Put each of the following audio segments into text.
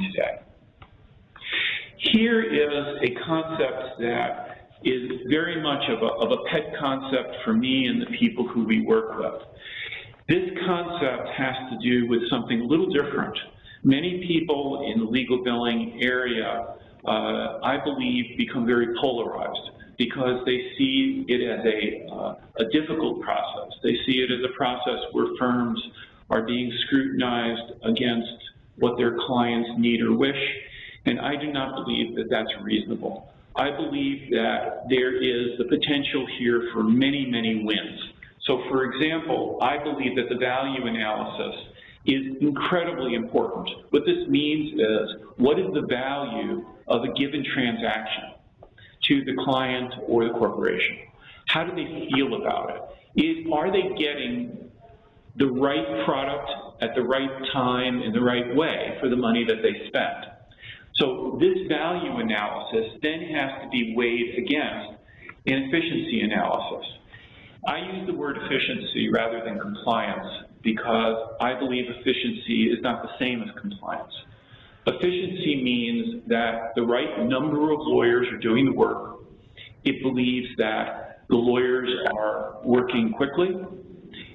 today. Here is a concept that is very much of a pet concept for me and the people who we work with. This concept has to do with something a little different. Many people in the legal billing area, I believe, become very polarized because they see it as a difficult process. They see it as a process where firms are being scrutinized against what their clients need or wish, and I do not believe that that's reasonable. I believe that there is the potential here for many, many wins. So, for example, I believe that the value analysis is incredibly important. What this means is, what is the value of a given transaction to the client or the corporation? How do they feel about it? Are they getting the right product at the right time in the right way for the money that they spend? So this value analysis then has to be weighed against an efficiency analysis. I use the word efficiency rather than compliance because I believe efficiency is not the same as compliance. Efficiency means that the right number of lawyers are doing the work. It believes that the lawyers are working quickly.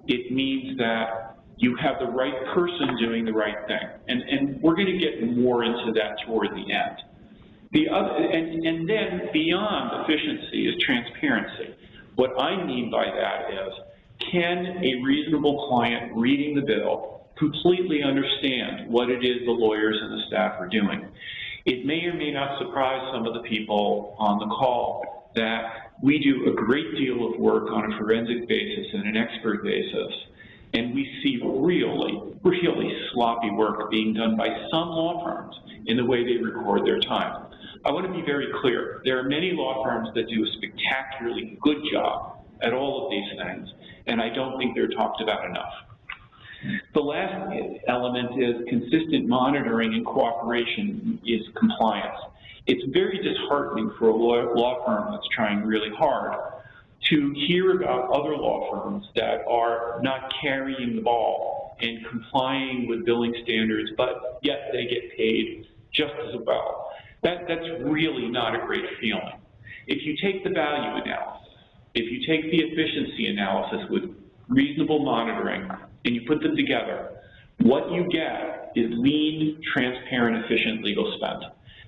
It means that you have the right person doing the right thing. And we're going to get more into that toward the end. And then beyond efficiency is transparency. What I mean by that is, can a reasonable client reading the bill completely understand what it is the lawyers and the staff are doing? It may or may not surprise some of the people on the call that we do a great deal of work on a forensic basis and an expert basis, and we see really, really sloppy work being done by some law firms in the way they record their time. I want to be very clear. There are many law firms that do a spectacularly good job at all of these things, and I don't think they're talked about enough. The last element is consistent monitoring and cooperation is compliance. It's very disheartening for a law firm that's trying really hard to hear about other law firms that are not carrying the ball and complying with billing standards, but yet they get paid just as well. That's really not a great feeling. If you take the value analysis, if you take the efficiency analysis with reasonable monitoring, and you put them together, what you get is lean, transparent, efficient legal spend.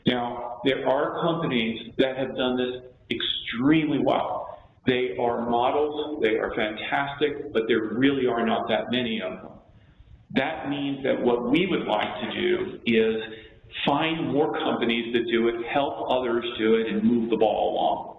Now, there are companies that have done this extremely well. They are models, they are fantastic, but there really are not that many of them. That means that what we would like to do is find more companies that do it, help others do it, and move the ball along.